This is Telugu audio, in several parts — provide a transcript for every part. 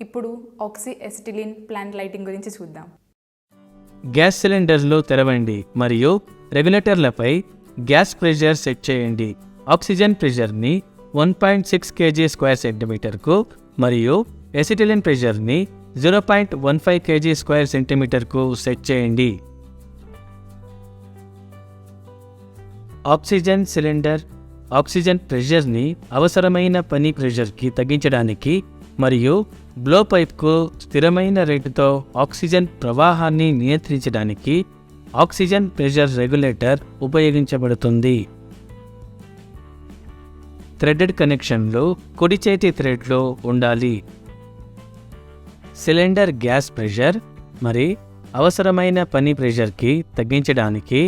ఇప్పుడు ఆక్సీ ఎసిటిలిన్ ప్లాంట్ లైటింగ్ గురించి చూద్దాం. గ్యాస్ సిలిండర్లు తెరవండి మరియు రెగ్యులేటర్లపై గ్యాస్ ప్రెషర్ సెట్ చేయండి. ఆక్సిజన్ ప్రెషర్ని 1.6 kg/cm మరియు ఎసిటిలిన్ ప్రెషర్ని 0.15 kg/cm సెట్ చేయండి. ఆక్సిజన్ సిలిండర్ ఆక్సిజన్ ప్రెషర్ని అవసరమైన పని ప్రెషర్కి తగ్గించడానికి మరియు బ్లో పైప్కు స్థిరమైన రేటుతో ఆక్సిజన్ ప్రవాహాన్ని నియంత్రించడానికి ఆక్సిజన్ ప్రెషర్ రెగ్యులేటర్ ఉపయోగించబడుతుంది. థ్రెడెడ్ కనెక్షన్లు కుడి చేతి థ్రెడ్లో ఉండాలి. సిలిండర్ గ్యాస్ ప్రెషర్ మరి అవసరమైన పని ప్రెషర్కి తగ్గించడానికి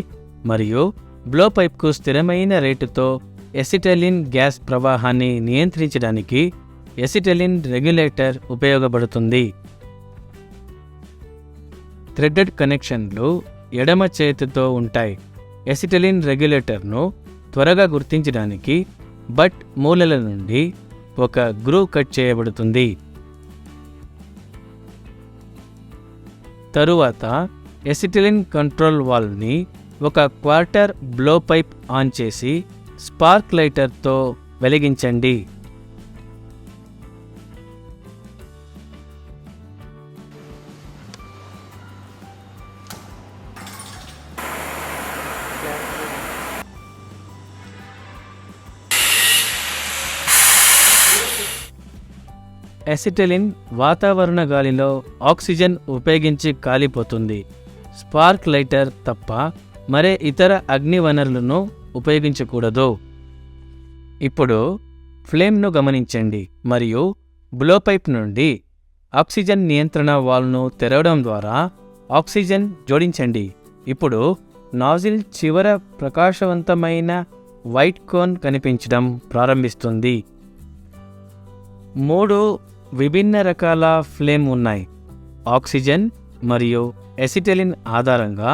మరియు బ్లో పైప్కు స్థిరమైన రేటుతో ఎసిటిలిన్ గ్యాస్ ప్రవాహాన్ని నియంత్రించడానికి ఎసిటిలిన్ రెగ్యులేటర్ ఉపయోగపడుతుంది. థ్రెడెడ్ కనెక్షన్లు ఎడమ చేతితో ఉంటాయి. ఎసిటిలిన్ రెగ్యులేటర్ను త్వరగా గుర్తించడానికి బట్ మూలల నుండి ఒక గ్రూ కట్ చేయబడుతుంది. తరువాత ఎసిటిలిన్ కంట్రోల్ వాల్వ్ని ఒక క్వార్టర్ బ్లో పైప్ ఆన్ చేసి స్పార్క్ లైటర్తో వెలిగించండి. ఎసిటిలిన్ వాతావరణ గాలిలో ఆక్సిజన్ ఉపయోగించి కాలిపోతుంది. స్పార్క్ లైటర్ తప్ప మరే ఇతర అగ్ని వనరులను ఉపయోగించకూడదు. ఇప్పుడు ఫ్లేమ్ను గమనించండి మరియు బ్లో పైప్ నుండి ఆక్సిజన్ నియంత్రణ వాల్వ్ను తెరవడం ద్వారా ఆక్సిజన్ జోడించండి. ఇప్పుడు నాజిల్ చివర ప్రకాశవంతమైన వైట్ కోన్ కనిపించడం ప్రారంభిస్తుంది. 3 విభిన్న రకాల ఫ్లేమ్ ఉన్నాయి. ఆక్సిజన్ మరియు ఎసిటిలిన్ ఆధారంగా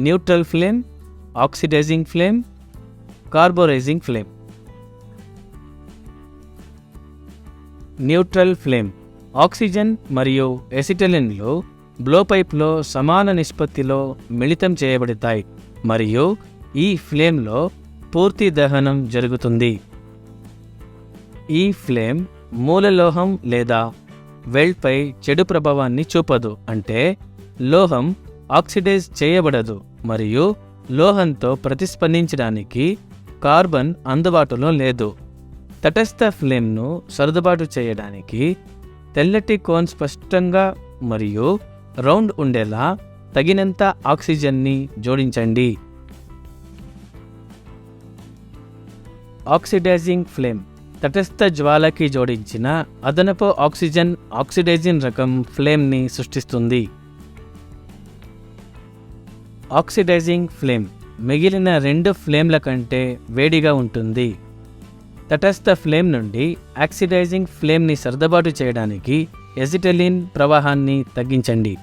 neutral flame, oxidising flame, carburising flame. Neutral flame oxygen మరియు ఎసిటిలిన్లు బ్లో పైప్లో సమాన నిష్పత్తిలో మిళితం చేయబడతాయి మరియు ఈ ఫ్లేమ్లో పూర్తి దహనం జరుగుతుంది. ఈ ఫ్లేమ్ మూలలోహం లేదా వెల్డ్పై చెడు ప్రభావాన్ని చూపదు, అంటే లోహం ఆక్సిడైజ్ చేయబడదు మరియు లోహంతో ప్రతిస్పందించడానికి కార్బన్ అందుబాటులో లేదు. తటస్థ ఫ్లేమ్ను సర్దుబాటు చేయడానికి తెల్లటి కోన్ స్పష్టంగా మరియు రౌండ్ ఉండేలా తగినంత ఆక్సిజన్ని జోడించండి. ఆక్సిడైజింగ్ ఫ్లేమ్ తటస్థ జ్వాలకి జోడించిన అదనపు ఆక్సిజన్ ఆక్సిడైజింగ్ రకం ఫ్లేమ్ని సృష్టిస్తుంది. ఆక్సిడైజింగ్ ఫ్లేమ్ మిగిలిన 2 ఫ్లేమ్ల కంటే వేడిగా ఉంటుంది. తటస్థ ఫ్లేమ్ నుండి ఆక్సిడైజింగ్ ఫ్లేమ్ని సర్దుబాటు చేయడానికి ఎసిటిలిన్ ప్రవాహాన్ని తగ్గించండి.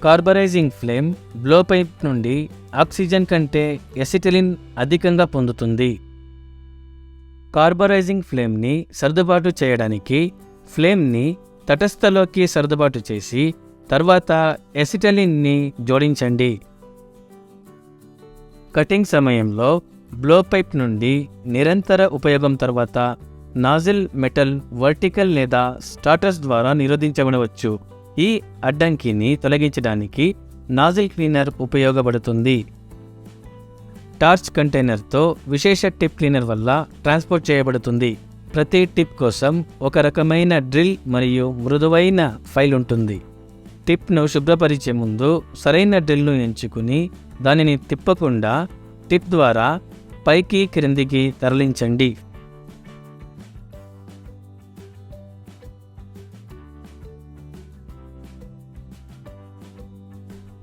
కార్బరైజింగ్ ఫ్లేమ్ బ్లో పైప్ నుండి ఆక్సిజన్ కంటే ఎసిటిలిన్ అధికంగా పొందుతుంది. కార్బరైజింగ్ ఫ్లేమ్ని సర్దుబాటు చేయడానికి ఫ్లేమ్ని తటస్థలోకి సర్దుబాటు చేసి తర్వాత ఎసిటిలిన్ని జోడించండి. కటింగ్ సమయంలో బ్లో పైప్ నుండి నిరంతర ఉపయోగం తర్వాత నాజిల్ మెటల్ వర్టికల్ లేదా స్టార్టర్స్ ద్వారా నిరోధించబడవచ్చు. ఈ అడ్డంకిని తొలగించడానికి నాజిల్ క్లీనర్ ఉపయోగపడుతుంది. టార్చ్ కంటైనర్తో విశేష టిప్ క్లీనర్ వల్ల ట్రాన్స్పోర్ట్ చేయబడుతుంది. ప్రతి టిప్ కోసం ఒక రకమైన డ్రిల్ మరియు మృదువైన ఫైల్ ఉంటుంది. టిప్ను శుభ్రపరిచే ముందు సరైన డ్రిల్ను ఎంచుకుని దానిని తిప్పకుండా టిప్ ద్వారా పైకి క్రిందికి తరలించండి.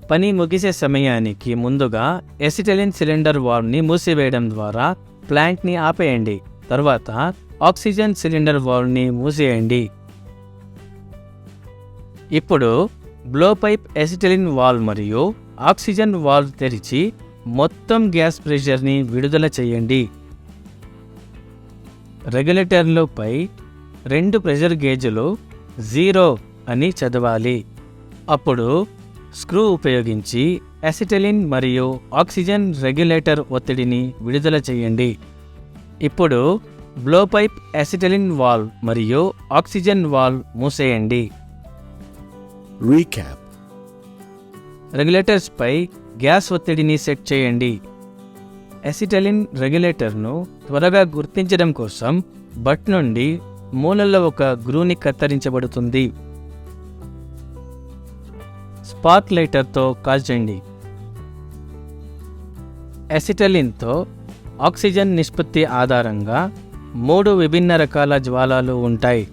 పని ముగిసే సమయానికి ముందుగా ఎసిటిలిన్ సిలిండర్ వాల్వ్ని మూసివేయడం ద్వారా ప్లాంట్ని ఆపేయండి. తర్వాత ఆక్సిజన్ సిలిండర్ వాల్వ్ని మూసేయండి. ఇప్పుడు బ్లో పైప్ ఎసిటిలిన్ వాల్వ్ మరియు ఆక్సిజన్ వాల్వ్ తెరిచి మొత్తం గ్యాస్ ప్రెషర్ని విడుదల చేయండి. రెగ్యులేటర్లపై 2 ప్రెషర్ గేజులు 0 అని చదవాలి. అప్పుడు స్క్రూ ఉపయోగించి ఎసిటిలిన్ మరియు ఆక్సిజన్ రెగ్యులేటర్ ఒత్తిడిని విడుదల చేయండి. ఇప్పుడు బ్లో పైప్ ఎసిటిలిన్ వాల్వ్ మరియు ఆక్సిజన్ వాల్వ్ మూసేయండి. Recap. రెగ్యులేటర్స్పై గ్యాస్ ఒత్తిడిని సెట్ చేయండి. ఎసిటిలిన్ రెగ్యులేటర్ను త్వరగా గుర్తించడం కోసం బట్ నుండి మూలలో ఒక గ్రూని కత్తిరించబడుతుంది. స్పార్క్ లైటర్తో కాల్చండి. ఎసిటిలిన్తో ఆక్సిజన్ నిష్పత్తి ఆధారంగా 3 విభిన్న రకాల జ్వాలాలు ఉంటాయి.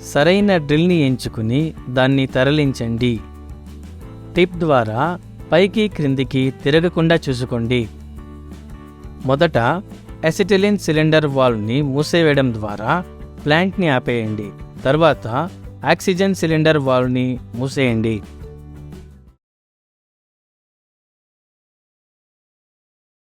సరైన డ్రిల్ని ఎంచుకుని దాన్ని తరలించండి. టిప్ ద్వారా పైకి క్రిందికి తిరగకుండా చూసుకోండి. మొదట ఎసిటిలిన్ సిలిండర్ వాల్వ్ని మూసేయడం ద్వారా ప్లాంట్ని ఆపేయండి. తర్వాత ఆక్సిజన్ సిలిండర్ వాల్వ్ని మూసేయండి.